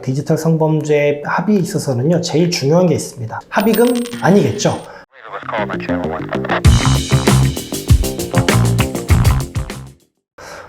디지털 성범죄 합의에 있어서는요, 제일 중요한 게 있습니다. 합의금 아니겠죠?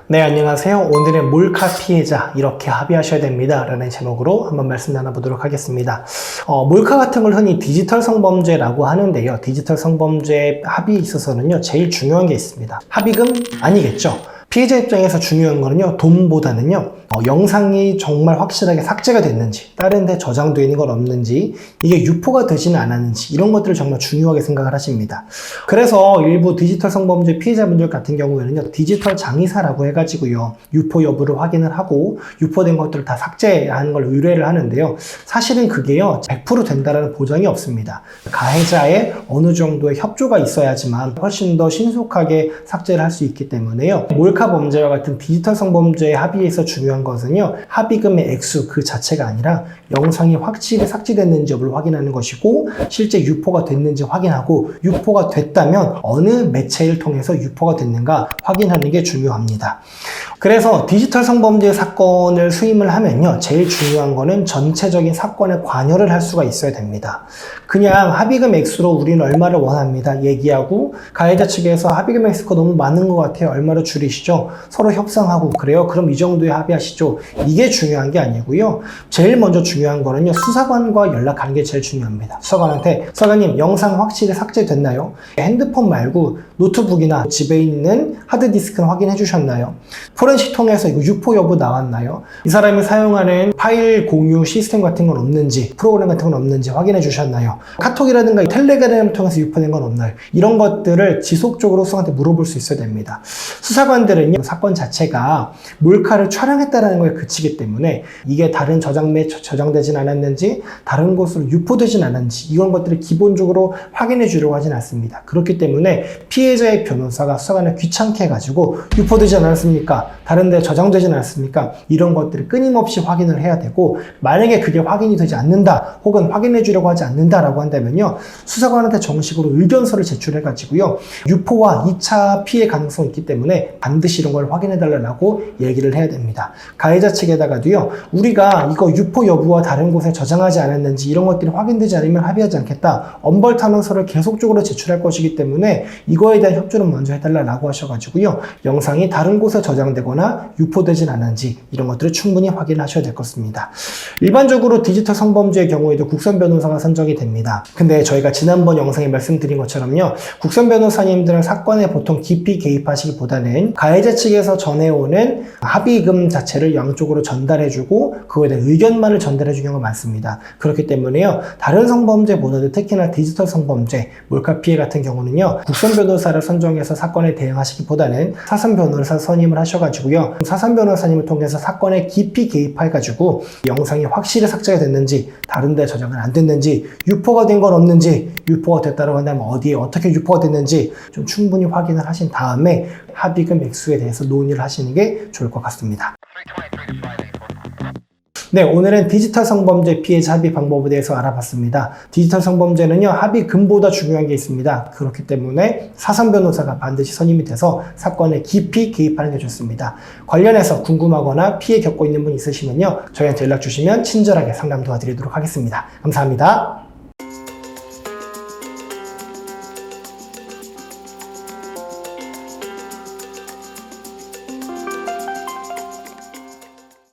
네, 안녕하세요. 오늘의 몰카 피해자 이렇게 합의하셔야 됩니다 라는 제목으로 한번 말씀 나눠보도록 하겠습니다. 몰카 같은 걸 흔히 디지털 성범죄라고 하는데요, 디지털 성범죄 합의에 있어서는요, 제일 중요한 게 있습니다. 합의금 아니겠죠? 피해자 입장에서 중요한 거는요, 돈보다는요, 영상이 정말 확실하게 삭제가 됐는지, 다른 데 저장되어 있는 건 없는지, 이게 유포가 되지는 않았는지, 이런 것들을 정말 중요하게 생각을 하십니다. 그래서 일부 디지털 성범죄 피해자분들 같은 경우에는요, 디지털 장의사라고 해가지고요, 유포 여부를 확인을 하고 유포된 것들을 다 삭제하는 걸 의뢰를 하는데요, 사실은 그게요, 100% 된다라는 보장이 없습니다. 가해자의 어느 정도의 협조가 있어야지만 훨씬 더 신속하게 삭제를 할 수 있기 때문에요, 몰카 범죄와 같은 디지털 성범죄의 합의에서 중요한 것은요, 합의금의 액수 그 자체가 아니라 영상이 확실히 삭제됐는지 여부를 확인하는 것이고, 실제 유포가 됐는지 확인하고, 유포가 됐다면 어느 매체를 통해서 유포가 됐는가 확인하는 게 중요합니다. 그래서 디지털 성범죄 사건을 수임을 하면요, 제일 중요한 거는 전체적인 사건에 관여를 할 수가 있어야 됩니다. 그냥 합의금 액수로 우리는 얼마를 원합니다 얘기하고, 가해자 측에서 합의금 액수가 너무 많은 것 같아요, 얼마로 줄이시죠? 서로 협상하고, 그래요? 그럼 이 정도에 합의하시죠? 이게 중요한 게 아니고요, 제일 먼저 중요한 거는요, 수사관과 연락하는 게 제일 중요합니다. 수사관한테, 수사관님 영상 확실히 삭제됐나요? 핸드폰 말고 노트북이나 집에 있는 하드디스크는 확인해 주셨나요? 포렌식 통해서 이거 유포 여부 나왔나요? 이 사람이 사용하는 파일 공유 시스템 같은 건 없는지, 프로그램 같은 건 없는지 확인해 주셨나요? 카톡이라든가 텔레그램을 통해서 유포된 건 없나요? 이런 것들을 지속적으로 수사관한테 물어볼 수 있어야 됩니다. 수사관들은요, 사건 자체가 몰카를 촬영했다는 거에 그치기 때문에 이게 다른 저장매에 저장되진 않았는지, 다른 곳으로 유포되진 않았는지, 이런 것들을 기본적으로 확인해 주려고 하진 않습니다. 그렇기 때문에 피해자의 변호사가 수사관을 귀찮게 해가지고 유포되지 않았습니까? 다른 데 저장되진 않았습니까? 이런 것들을 끊임없이 확인을 해야 되고, 만약에 그게 확인이 되지 않는다, 혹은 확인해 주려고 하지 않는다라고 한다면요, 수사관한테 정식으로 의견서를 제출해가지고요, 유포와 2차 피해 가능성이 있기 때문에 반드시 이런 걸 확인해 달라고 얘기를 해야 됩니다. 가해자 측에다가도요, 우리가 이거 유포 여부와 다른 곳에 저장하지 않았는지 이런 것들이 확인되지 않으면 합의하지 않겠다, 엄벌탄원서를 계속적으로 제출할 것이기 때문에 이거에 대한 협조는 먼저 해달라고 하셔가지고요, 영상이 다른 곳에 저장되거나 유포되진 않은지 이런 것들을 충분히 확인하셔야 될 것입니다. 일반적으로 디지털 성범죄의 경우에도 국선 변호사가 선정이 됩니다. 근데 저희가 지난번 영상에 말씀드린 것처럼요, 국선 변호사님들은 사건에 보통 깊이 개입하시기보다는 가해자 측에서 전해오는 합의금 자체를 양쪽으로 전달해주고 그거에 대한 의견만을 전달해주는 경우가 많습니다. 그렇기 때문에요, 다른 성범죄보다도 특히나 디지털 성범죄, 몰카 피해 같은 경우는요, 국선 변호사를 선정해서 사건에 대응하시기보다는 사선 변호사 선임을 하셔가지고요, 사선 변호사님을 통해서 사건에 깊이 개입해가지고 영상이 확실히 삭제가 됐는지, 다른 데 저장은 안 됐는지, 유포가 된 건 없는지, 유포가 됐다고 한다면 어디에 어떻게 유포가 됐는지 좀 충분히 확인을 하신 다음에 합의금 액수에 대해서 논의를 하시는 게 좋을 것 같습니다. 네, 오늘은 디지털 성범죄 피해자 합의 방법에 대해서 알아봤습니다. 디지털 성범죄는요, 합의금보다 중요한 게 있습니다. 그렇기 때문에 사선 변호사가 반드시 선임이 돼서 사건에 깊이 개입하는 게 좋습니다. 관련해서 궁금하거나 피해 겪고 있는 분 있으시면요, 저희한테 연락 주시면 친절하게 상담 도와드리도록 하겠습니다. 감사합니다.